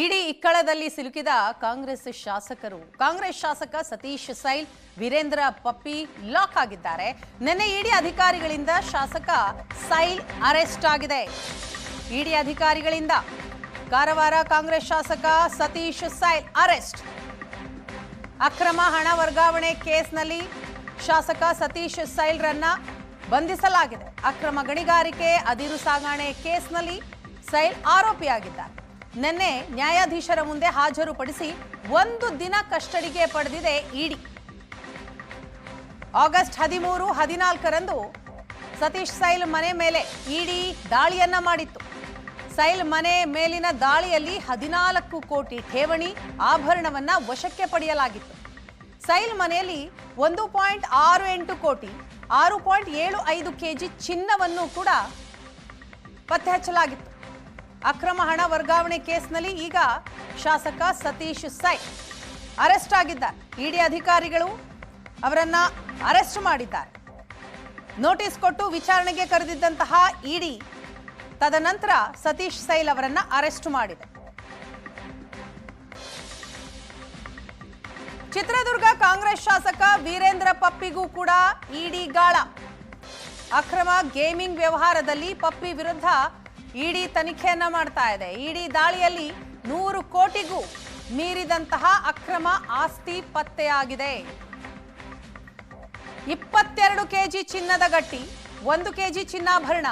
ಇಡಿ ಇಕ್ಕಳದಲ್ಲಿ ಸಿಲುಕಿದ ಕಾಂಗ್ರೆಸ್ ಶಾಸಕ ಸತೀಶ್ ಸೈಲ್ ವೀರೇಂದ್ರ ಪಪ್ಪಿ ಲಾಕ್ ಆಗಿದ್ದಾರೆ. ನಿನ್ನೆ ಇಡಿ ಅಧಿಕಾರಿಗಳಿಂದ ಶಾಸಕ ಸೈಲ್ ಅರೆಸ್ಟ್ ಆಗಿದೆ. ಇಡಿ ಅಧಿಕಾರಿಗಳಿಂದ ಕಾರವಾರ ಕಾಂಗ್ರೆಸ್ ಶಾಸಕ ಸತೀಶ್ ಸೈಲ್ ಅರೆಸ್ಟ್. ಅಕ್ರಮ ಹಣ ವರ್ಗಾವಣೆ ಕೇಸ್ನಲ್ಲಿ ಶಾಸಕ ಸತೀಶ್ ಸೈಲ್ರನ್ನ ಬಂಧಿಸಲಾಗಿದೆ. ಅಕ್ರಮ ಗಣಿಗಾರಿಕೆ ಅದಿರು ಸಾಗಣೆ ಕೇಸ್ನಲ್ಲಿ ಸೈಲ್ ಆರೋಪಿಯಾಗಿದ್ದಾರೆ. ನಿನ್ನೆ ನ್ಯಾಯಾಧೀಶರ ಮುಂದೆ ಹಾಜರುಪಡಿಸಿ 1 ದಿನ ಕಸ್ಟಡಿಗೆ ಪಡೆದಿದೆ ಇಡಿ. ಆಗಸ್ಟ್ 13, 14ರಂದು ಸತೀಶ್ ಸೈಲ್ ಮನೆ ಮೇಲೆ ಇಡಿ ದಾಳಿಯನ್ನ ಮಾಡಿತ್ತು. ಸೈಲ್ ಮನೆ ಮೇಲಿನ ದಾಳಿಯಲ್ಲಿ 14 ಕೋಟಿ ಠೇವಣಿ ಆಭರಣವನ್ನ ವಶಕ್ಕೆ ಪಡೆಯಲಾಗಿತ್ತು. ಸೈಲ್ ಮನೆಯಲ್ಲಿ 1.68 ಕೋಟಿ 6.75 ಕೆಜಿ ಚಿನ್ನವನ್ನು ಕೂಡ ಪತ್ತೆ ಹಚ್ಚಲಾಗಿತ್ತು. ಅಕ್ರಮ ಹಣ ವರ್ಗಾವಣೆ ಕೇಸ್ನಲ್ಲಿ ಈಗ ಶಾಸಕ ಸತೀಶ್ ಸೈಲ್ ಅರೆಸ್ಟ್ ಆಗಿದ್ದಾರೆ. ಇಡಿ ಅಧಿಕಾರಿಗಳು ಅವರನ್ನ ಅರೆಸ್ಟ್ ಮಾಡಿದ್ದಾರೆ. ನೋಟಿಸ್ ಕೊಟ್ಟು ವಿಚಾರಣೆಗೆ ಕರೆದಿದ್ದಂತಹ ಇಡಿ ತದನಂತರ ಸತೀಶ್ ಸೈಲ್ ಅವರನ್ನ ಅರೆಸ್ಟ್ ಮಾಡಿದೆ. ಚಿತ್ರದುರ್ಗ ಕಾಂಗ್ರೆಸ್ ಶಾಸಕ ವೀರೇಂದ್ರ ಪಪ್ಪಿಗೂ ಕೂಡ ಇಡಿ ಗಾಳ. ಅಕ್ರಮ ಗೇಮಿಂಗ್ ವ್ಯವಹಾರದಲ್ಲಿ ಪಪ್ಪಿ ವಿರುದ್ಧ ಇಡಿ ತನಿಖೆಯನ್ನ ಮಾಡ್ತಾ ಇದೆ. ಇಡಿ ದಾಳಿಯಲ್ಲಿ 100 ಕೋಟಿಗೂ ಮೀರಿದಂತಹ ಅಕ್ರಮ ಆಸ್ತಿ ಪತ್ತೆಯಾಗಿದೆ. 22 ಕೆಜಿ ಚಿನ್ನದ ಗಟ್ಟಿ, 1 ಕೆಜಿ ಚಿನ್ನಾಭರಣ,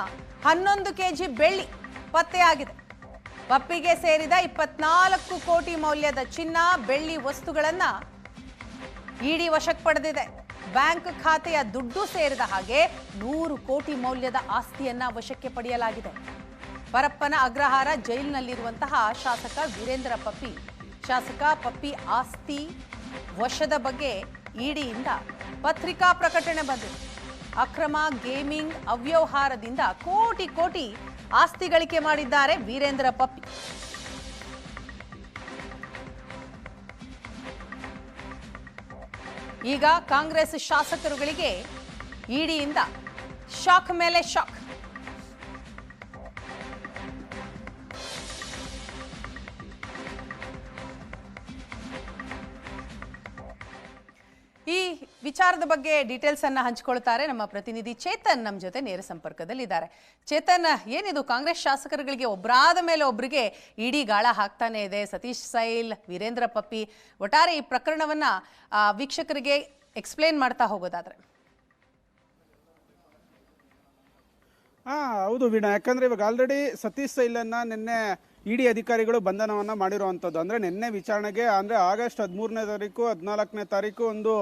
11 ಕೆಜಿ ಬೆಳ್ಳಿ ಪತ್ತೆಯಾಗಿದೆ. ಪಪ್ಪಿಗೆ ಸೇರಿದ 24 ಕೋಟಿ ಮೌಲ್ಯದ ಚಿನ್ನ, ಬೆಳ್ಳಿ ವಸ್ತುಗಳನ್ನ ಇಡಿ ವಶಕ್ಕೆ ಪಡೆದಿದೆ. ಬ್ಯಾಂಕ್ ಖಾತೆಯ ದುಡ್ಡು ಸೇರಿದ ಹಾಗೆ 100 ಕೋಟಿ ಮೌಲ್ಯದ ಆಸ್ತಿಯನ್ನ ವಶಕ್ಕೆ ಪಡೆಯಲಾಗಿದೆ. ಪರಪ್ಪನ ಅಗ್ರಹಾರ ಜೈಲಿನಲ್ಲಿರುವಂತಹ ಶಾಸಕ ವೀರೇಂದ್ರ ಪಪ್ಪಿ, ಶಾಸಕ ಪಪ್ಪಿ ಆಸ್ತಿ ವಶದ ಬಗ್ಗೆ ಇಡಿಯಿಂದ ಪತ್ರಿಕಾ ಪ್ರಕಟಣೆ ಬಂದಿದೆ. ಅಕ್ರಮ ಗೇಮಿಂಗ್ ಅವ್ಯವಹಾರದಿಂದ ಕೋಟಿ ಆಸ್ತಿ ಗಳಿಕೆ ಮಾಡಿದ್ದಾರೆ ವೀರೇಂದ್ರ ಪಪ್ಪಿ. ಈಗ ಕಾಂಗ್ರೆಸ್ ಶಾಸಕರುಗಳಿಗೆ ಇಡಿಯಿಂದ ಶಾಕ್ ಮೇಲೆ ಶಾಕ್. ಈ ವಿಚಾರದ ಬಗ್ಗೆ ಡೀಟೇಲ್ಸ್ ಅನ್ನ ಹಂಚಿಕೊಳ್ತಾರೆ ನಮ್ಮ ಪ್ರತಿನಿಧಿ ಚೇತನ್. ನಮ್ಮ ಜೊತೆ ನೇರ ಸಂಪರ್ಕದಲ್ಲಿದ್ದಾರೆ. ಚೇತನ್, ಏನಿದು ಕಾಂಗ್ರೆಸ್ ಶಾಸಕರುಗಳಿಗೆ ಒಬ್ಬರಾದ ಮೇಲೆ ಒಬ್ಬರಿಗೆ ಇಡಿ ಗಾಳ ಹಾಕ್ತಾನೆ ಇದೆ. ಸತೀಶ್ ಸೈಲ್, ವೀರೇಂದ್ರ ಪಪ್ಪಿ, ಒಟ್ಟಾರೆ ಈ ಪ್ರಕರಣವನ್ನ ವೀಕ್ಷಕರಿಗೆ ಎಕ್ಸ್ಪ್ಲೇನ್ ಮಾಡ್ತಾ ಹೋಗೋದಾದ್ರೆ. ಹೌದು ವೀಣಾ, ಯಾಕಂದ್ರೆ ಇವಾಗ ಆಲ್ರೆಡಿ ಸತೀಶ್ ಸೈಲನ್ನ ನಿನ್ನೆ ಇಡಿ ಅಧಿಕಾರಿಗಳು ಬಂಧನವನ್ನ ಮಾಡಿರುವಂತದ್ದು. ಅಂದ್ರೆ ನಿನ್ನೆ ವಿಚಾರಣೆಗೆ ಅಂದ್ರೆ ಆಗಸ್ಟ್ 13ನೇ ತಾರೀಕು 14ನೇ ತಾರೀಕು ಒಂದು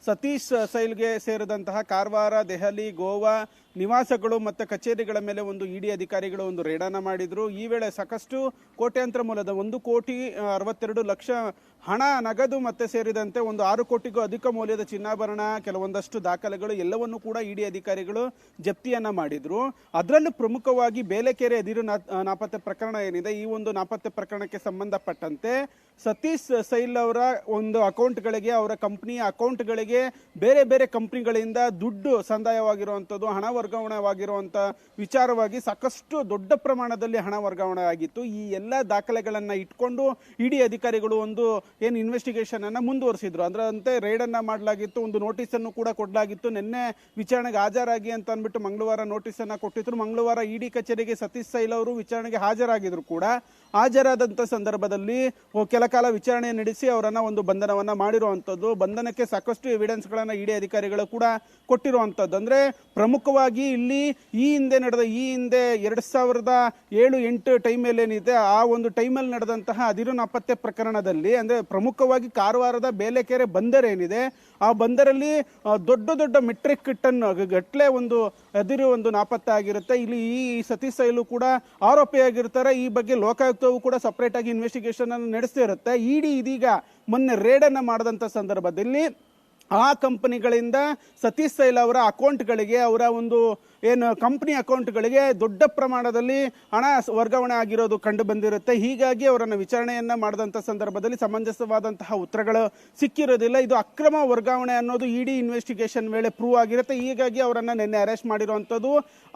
ಸತೀಶ್ ಸೈಲ್ಗೆ ಸೇರಿದಂತಹ ಕಾರವಾರ, ದೆಹಲಿ, ಗೋವಾ ನಿವಾಸಗಳು ಮತ್ತೆ ಕಚೇರಿಗಳ ಮೇಲೆ ಒಂದು ಇಡಿ ಅಧಿಕಾರಿಗಳು ಒಂದು ರೇಡನ್ನ ಮಾಡಿದ್ರು. ಈ ವೇಳೆ ಸಾಕಷ್ಟು ಕೋಟ್ಯಾಂತರ ಮೂಲದ 1,62,00,000 ಹಣ, ನಗದು ಮತ್ತೆ ಸೇರಿದಂತೆ ಒಂದು 6 ಕೋಟಿಗೂ ಅಧಿಕ ಮೌಲ್ಯದ ಚಿನ್ನಾಭರಣ, ಕೆಲವೊಂದಷ್ಟು ದಾಖಲೆಗಳು ಎಲ್ಲವನ್ನೂ ಕೂಡ ಇಡಿ ಅಧಿಕಾರಿಗಳು ಜಪ್ತಿಯನ್ನ ಮಾಡಿದ್ರು. ಅದರಲ್ಲೂ ಪ್ರಮುಖವಾಗಿ ಬೇಲೆಕೆರೆ ಅದಿರು ನಾಪತ್ತೆ ಪ್ರಕರಣ ಏನಿದೆ, ಈ ಒಂದು ನಾಪತ್ತೆ ಪ್ರಕರಣಕ್ಕೆ ಸಂಬಂಧಪಟ್ಟಂತೆ ಸತೀಶ್ ಸೈಲ್ ಅವರ ಒಂದು ಅಕೌಂಟ್ಗಳಿಗೆ, ಅವರ ಕಂಪನಿಯ ಅಕೌಂಟ್ಗಳಿಗೆ ಬೇರೆ ಬೇರೆ ಕಂಪನಿಗಳಿಂದ ದುಡ್ಡು ಸಂದಾಯವಾಗಿರುವಂಥದ್ದು, ಹಣ ವರ್ಗಾವಣೆವಾಗಿರುವಂತ ವಿಚಾರವಾಗಿ ಸಾಕಷ್ಟು ದೊಡ್ಡ ಪ್ರಮಾಣದಲ್ಲಿ ಹಣ ವರ್ಗಾವಣೆ ಆಗಿತ್ತು. ಈ ಎಲ್ಲ ದಾಖಲೆಗಳನ್ನ ಇಟ್ಕೊಂಡು ಇಡಿ ಅಧಿಕಾರಿಗಳು ಒಂದು ಏನು ಇನ್ವೆಸ್ಟಿಗೇಷನ್ ಅನ್ನ ಮುಂದುವರಿಸಿದ್ರು. ಅದರಂತೆ ರೇಡ್ ಅನ್ನ ಮಾಡಲಾಗಿತ್ತು, ಒಂದು ನೋಟಿಸ್ ಅನ್ನು ಕೂಡ ಕೊಡಲಾಗಿತ್ತು. ನಿನ್ನೆ ವಿಚಾರಣೆಗೆ ಹಾಜರಾಗಿ ಅಂತ ಅಂದ್ಬಿಟ್ಟು ಮಂಗಳವಾರ ನೋಟಿಸ್ ಅನ್ನ ಕೊಟ್ಟಿದ್ರು. ಮಂಗಳವಾರ ಇಡಿ ಕಚೇರಿಗೆ ಸತೀಶ್ ಸೈಲ್ ಅವರು ವಿಚಾರಣೆಗೆ ಹಾಜರಾಗಿದ್ರು ಕೂಡ. ಹಾಜರಾದಂತ ಸಂದರ್ಭದಲ್ಲಿ ಕೆಲ ಕಾಲ ವಿಚಾರಣೆ ನಡೆಸಿ ಅವರನ್ನ ಒಂದು ಬಂಧನವನ್ನ ಮಾಡಿರುವಂತದ್ದು. ಬಂಧನಕ್ಕೆ ಸಾಕಷ್ಟು ಎವಿಡೆನ್ಸ್ ಗಳನ್ನ ಇಡಿ ಅಧಿಕಾರಿಗಳು ಕೂಡ ಕೊಟ್ಟಿರುವಂತದ್ದು. ಅಂದ್ರೆ ಪ್ರಮುಖವಾಗಿ ಇಲ್ಲಿ ಈ ಹಿಂದೆ 2007-8 ಟೈಮಲ್ಲಿ ಏನಿದೆ, ಆ ಒಂದು ಟೈಮಲ್ಲಿ ನಡೆದಂತಹ ಅದಿರು ನಾಪತ್ತೆ ಪ್ರಕರಣದಲ್ಲಿ, ಅಂದ್ರೆ ಪ್ರಮುಖವಾಗಿ ಕಾರವಾರದ ಬೇಲೆಕೆರೆ ಬಂದರ್ ಏನಿದೆ, ಆ ಬಂದರಲ್ಲಿ ದೊಡ್ಡ ಮೆಟ್ರಿಕ್ ಟನ್ ಗಟ್ಲೆ ಒಂದು ಅದಿರು ಒಂದು ನಾಪತ್ತೆ ಆಗಿರುತ್ತೆ. ಇಲ್ಲಿ ಈ ಸತೀಶ್ ಸೈಲು ಕೂಡ ಆರೋಪಿಯಾಗಿರ್ತಾರೆ. ಈ ಬಗ್ಗೆ ಲೋಕಾಯುಕ್ತವು ಕೂಡ ಸಪರೇಟ್ ಆಗಿ ಇನ್ವೆಸ್ಟಿಗೇಷನ್ ಅನ್ನು ನಡೆಸ್ತಾ ಇರುತ್ತೆ. ಇಡಿ ಇದೀಗ ಮೊನ್ನೆ ರೇಡ್ ಅನ್ನ ಮಾಡದಂತ ಸಂದರ್ಭದಲ್ಲಿ ಆ ಕಂಪನಿಗಳಿಂದ ಸತೀಶ್ ಸೈಲ್ ಅವರ ಅಕೌಂಟ್ಗಳಿಗೆ, ಅವರ ಒಂದು ಏನು ಕಂಪನಿ ಅಕೌಂಟ್ಗಳಿಗೆ ದೊಡ್ಡ ಪ್ರಮಾಣದಲ್ಲಿ ಹಣ ವರ್ಗಾವಣೆ ಆಗಿರೋದು ಕಂಡು ಬಂದಿರುತ್ತೆ. ಹೀಗಾಗಿ ಅವರನ್ನು ವಿಚಾರಣೆಯನ್ನ ಮಾಡಿದಂಥ ಸಂದರ್ಭದಲ್ಲಿ ಸಮಂಜಸವಾದಂತಹ ಉತ್ತರಗಳು ಸಿಕ್ಕಿರೋದಿಲ್ಲ. ಇದು ಅಕ್ರಮ ವರ್ಗಾವಣೆ ಅನ್ನೋದು ಇಡಿ ಇನ್ವೆಸ್ಟಿಗೇಷನ್ ವೇಳೆ ಪ್ರೂವ್ ಆಗಿರುತ್ತೆ. ಹೀಗಾಗಿ ಅವರನ್ನ ನಿನ್ನೆ ಅರೆಸ್ಟ್ ಮಾಡಿರುವಂಥದ್ದು.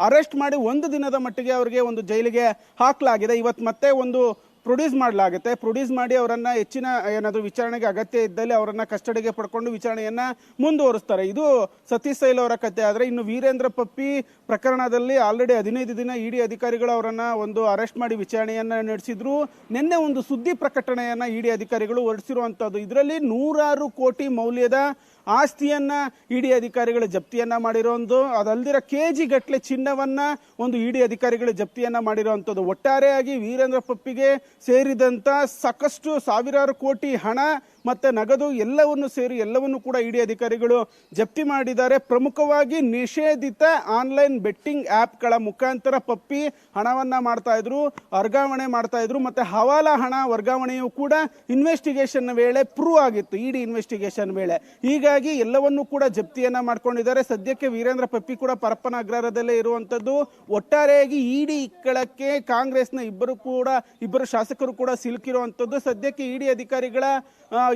ಅರೆಸ್ಟ್ ಮಾಡಿ 1 ದಿನದ ಮಟ್ಟಿಗೆ ಅವರಿಗೆ ಒಂದು ಜೈಲಿಗೆ ಹಾಕಲಾಗಿದೆ. ಇವತ್ತು ಮತ್ತೆ ಒಂದು ಪ್ರೊಡ್ಯೂಸ್ ಮಾಡಲಾಗುತ್ತೆ. ಪ್ರೊಡ್ಯೂಸ್ ಮಾಡಿ ಅವರನ್ನ ಹೆಚ್ಚಿನ ಏನಾದರೂ ವಿಚಾರಣೆಗೆ ಅಗತ್ಯ ಇದ್ದಲ್ಲಿ ಅವರನ್ನ ಕಸ್ಟಡಿಗೆ ಪಡ್ಕೊಂಡು ವಿಚಾರಣೆಯನ್ನ ಮುಂದುವರಿಸ್ತಾರೆ. ಇದು ಸತೀಶ್ ಸೈಲ್ ಅವರ ಕಥೆ. ಆದರೆ ಇನ್ನು ವೀರೇಂದ್ರ ಪಪ್ಪಿ ಪ್ರಕರಣದಲ್ಲಿ ಆಲ್ರೆಡಿ 15 ದಿನ ಇಡಿ ಅಧಿಕಾರಿಗಳು ಅವರನ್ನ ಒಂದು ಅರೆಸ್ಟ್ ಮಾಡಿ ವಿಚಾರಣೆಯನ್ನ ನಡೆಸಿದ್ರು. ನಿನ್ನೆ ಒಂದು ಸುದ್ದಿ ಪ್ರಕಟಣೆಯನ್ನ ಇಡಿ ಅಧಿಕಾರಿಗಳು ಹೊರಡಿಸಿರುವಂತದ್ದು. ಇದರಲ್ಲಿ 100 ಕೋಟಿ ಮೌಲ್ಯದ ಆಸ್ತಿಯನ್ನ ಇಡಿ ಅಧಿಕಾರಿಗಳು ಜಪ್ತಿಯನ್ನ ಮಾಡಿರುವಂಥದ್ದು. ಅದಲ್ದಿರ ಕೆಜಿ ಗಟ್ಟಲೆ ಚಿನ್ನವನ್ನ ಒಂದು ಇಡಿ ಅಧಿಕಾರಿಗಳು ಜಪ್ತಿಯನ್ನ ಮಾಡಿರುವಂಥದ್ದು. ಒಟ್ಟಾರೆಯಾಗಿ ವೀರೇಂದ್ರ ಪಪ್ಪಿಗೆ ಸೇರಿದಂತ ಸಾಕಷ್ಟು ಸಾವಿರಾರು ಕೋಟಿ ಹಣ ಮತ್ತೆ ನಗದು ಎಲ್ಲವನ್ನು ಸೇರಿ ಎಲ್ಲವನ್ನು ಕೂಡ ಇಡಿ ಅಧಿಕಾರಿಗಳು ಜಪ್ತಿ ಮಾಡಿದ್ದಾರೆ. ಪ್ರಮುಖವಾಗಿ ನಿಷೇಧಿತ ಆನ್ಲೈನ್ ಬೆಟ್ಟಿಂಗ್ ಆ್ಯಪ್ಗಳ ಮುಖಾಂತರ ಪಪ್ಪಿ ಹಣವನ್ನ ಮಾಡ್ತಾ ಇದ್ರು, ವರ್ಗಾವಣೆ ಮಾಡ್ತಾ ಇದ್ರು. ಮತ್ತೆ ಹವಾಲಾ ಹಣ ವರ್ಗಾವಣೆಯು ಕೂಡ ಇನ್ವೆಸ್ಟಿಗೇಷನ್ ವೇಳೆ ಪ್ರೂವ್ ಆಗಿತ್ತು, ಇಡಿ ಇನ್ವೆಸ್ಟಿಗೇಷನ್ ವೇಳೆ. ಹೀಗಾಗಿ ಎಲ್ಲವನ್ನೂ ಕೂಡ ಜಪ್ತಿಯನ್ನ ಮಾಡ್ಕೊಂಡಿದ್ದಾರೆ. ಸದ್ಯಕ್ಕೆ ವೀರೇಂದ್ರ ಪಪ್ಪಿ ಕೂಡ ಪರಪ್ಪನ ಅಗ್ರಹಾರದಲ್ಲೇ ಇರುವಂತದ್ದು. ಒಟ್ಟಾರೆಯಾಗಿ ಇಡಿ ಇಕ್ಕಳಕ್ಕೆ ಕಾಂಗ್ರೆಸ್ನ ಇಬ್ಬರು ಶಾಸಕರು ಕೂಡ ಸಿಲುಕಿರುವಂತದ್ದು. ಸದ್ಯಕ್ಕೆ ಇಡಿ ಅಧಿಕಾರಿಗಳ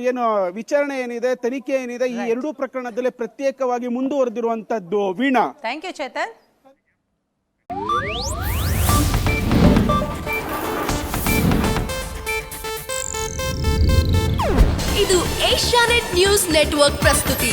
ಏನು ವಿಚಾರಣೆ ಏನಿದೆ, ತನಿಖೆ ಏನಿದೆ, ಈ ಎರಡೂ ಪ್ರಕರಣದಲ್ಲಿ ಪ್ರತ್ಯೇಕವಾಗಿ ಮುಂದುವರೆದಿರುವಂತದ್ದು. Veena, thank you Chetan. ಇದು ಏಷ್ಯಾನೆಟ್ ನ್ಯೂಸ್ ನೆಟ್ವರ್ಕ್ ಪ್ರಸ್ತುತಿ.